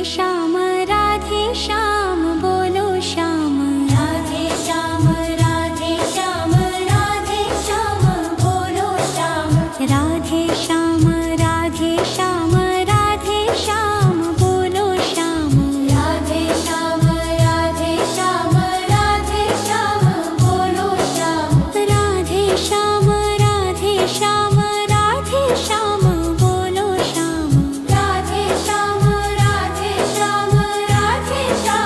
श्याम राधे श्याम बोलो श्याम राधे श्याम राधे श्याम राधे श्याम बोलो श्याम राधे श्याम राधे श्याम राधे श्याम बोलो श्याम राधे श्याम राधे श्याम राधे श्याम बोलो श्याम राधे श्याम राधे श्याम राधे श्याम बोलो श्याम राधे श्याम राधे श्याम राधे श्याम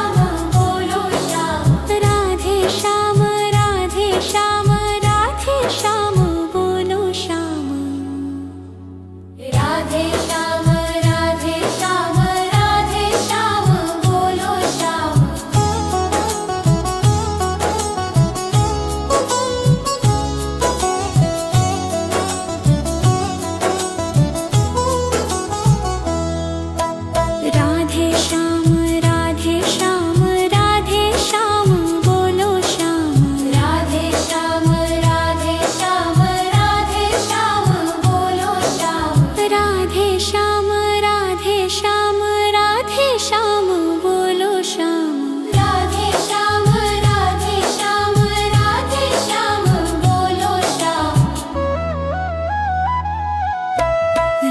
बोलो श्याम राधे श्याम राधे श्याम राधे श्याम बोलो श्याम राधे श्याम राधे श्याम राधे श्याम बोलो श्याम राधे श्याम राधे श्याम राधे श्याम बोलो श्याम राधे श्याम राधे श्याम राधे श्याम बोलो श्याम राधे श्याम राधे श्याम राधे श्याम बोलो श्याम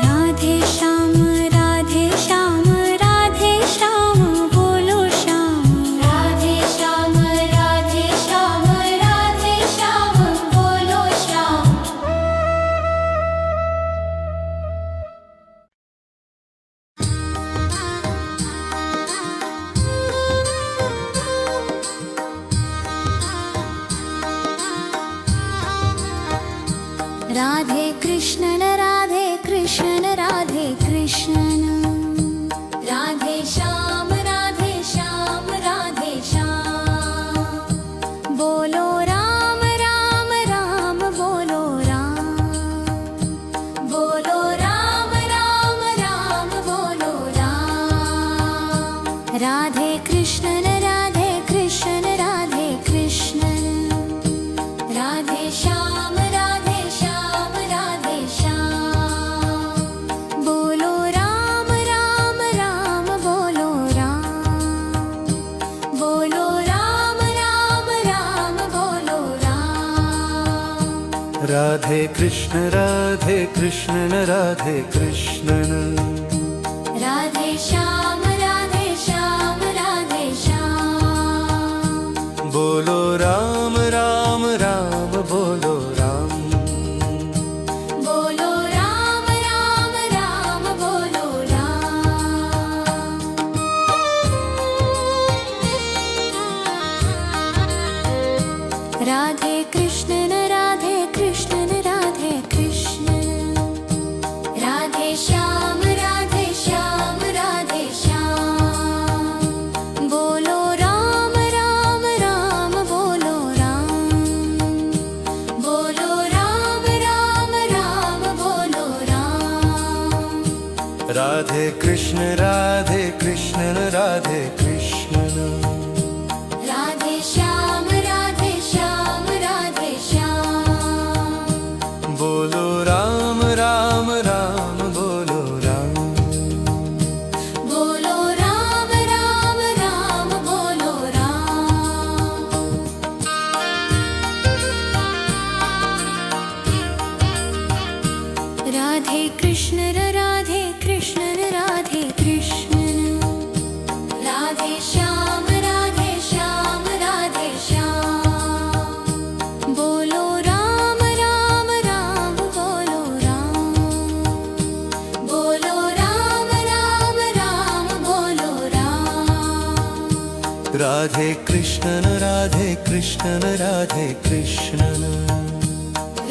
राधे श्याम राधे श्याम राधे श्याम बोलो श्याम राधे श्याम राधे श्याम राधे श्याम बोलो श्याम राधे श्याम राधे श्याम राधे श्याम बोलो श्याम राधे कृष्णन राधे कृष्णन राधे कृष्णन राधे श्याम राधे श्याम राधे श्याम बोलो राम राम राम बोलो राम बोलो राम राम राम बोलो राम राधे कृष्णन राधे कृष्णन राधे कृष्णन राधे श्याम राधे श्याम राधे श्याम बोलो राम राम राम बोलो राम बोलो राम राम राम बोलो राम राधे कृष्ण राधे कृष्णन राधे श्याम राधे श्याम राधे श्याम बोलो राम राम राम बोलो राम बोलो राम राम राम बोलो राम राधे कृष्णन राधे कृष्णन राधे कृष्णन राधे श्याम राधे श्याम राधे श्याम बोलो राम राम राम बोलो राम बोलो राम राम राम बोलो राम राधे कृष्ण राधे कृष्णन राधे श्याम राधे श्याम राधे श्याम बोलो राम राम राम बोलो राम बोलो राम राम राम बोलो राम राधे कृष्णन राधे कृष्णन राधे कृष्णन राधे श्याम राधे श्याम राधे श्याम बोलो राम राम राम बोलो राम बोलो राम राम राम बोलो राम राधे कृष्णन राधे कृष्णन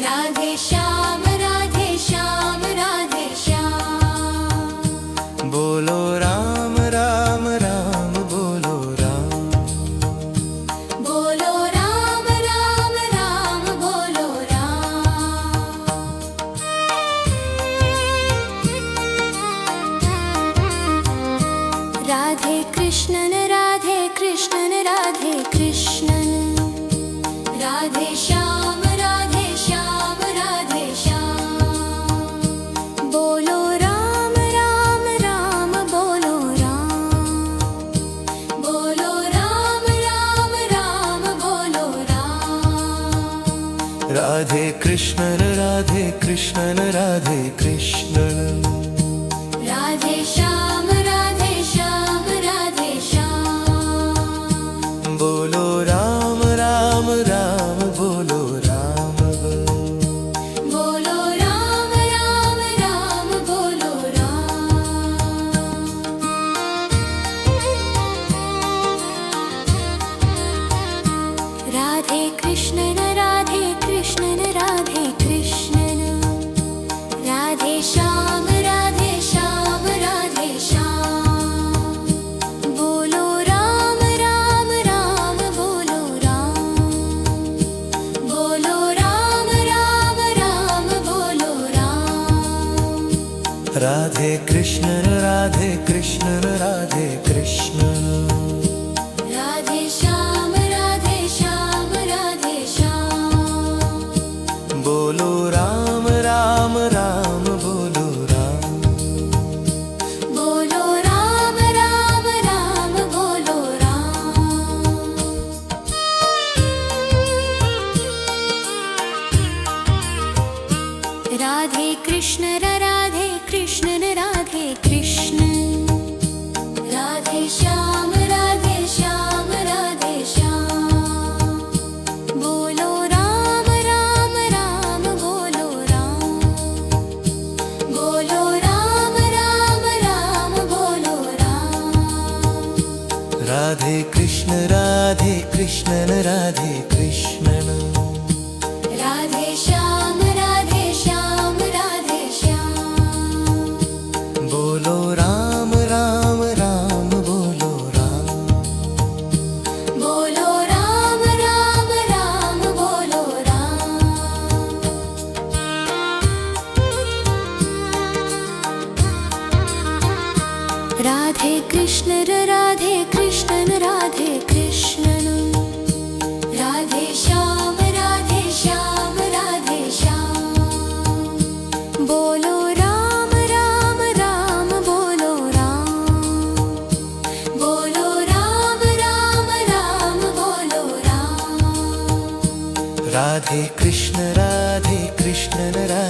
राधे श्याम राधे श्याम राधे श्याम बोलो राम राम राम बोलो राम बोलो राम राम राम बोलो राम राधे कृष्णन राधे कृष्णन राधे कृष्णन राधे श्याम राधे श्याम राधे श्याम बोलो राम राम राम बोलो राम राधे कृष्णन राधे कृष्णन राधे कृष्णन राधे श्याम राधे श्याम राधे श्याम बोलो राम राम राम बोलो राम बोलो राम राम राम बोलो राम राधे कृष्णन राधे कृष्णन राधे कृष्णन राधे श्याम राधे श्याम राधे श्याम बोलो राम राम राम बोलो राम बोलो राम राम राम बोलो राम राधे कृष्णन राधे कृष्णन राधे कृष्णन राधे श्याम राधे श्याम राधे श्याम बोलो राम राम राम बोलो राम बोलो राम राम राम बोलो राम राधे कृष्ण राधे कृष्ण राधे कृष्ण राधे श्याम राधे श्याम राधे श्याम बोलो राम राम राम बोलो राम बोलो राम राम राम बोलो राम राधे कृष्ण राधे कृष्णन राधे कृष्णन राधे श्याम राधे श्याम राधे श्याम बोलो राम राम राम बोलो राम बोलो राम राम राम बोलो राम राधे कृष्ण राधे कृष्णन राधे कृष्णन राधे श्याम राधे श्याम राधे श्याम बोलो राम राम राम बोलो राम बोलो राम राम राम बोलो राम राधे कृष्ण राधे कृष्णन राधे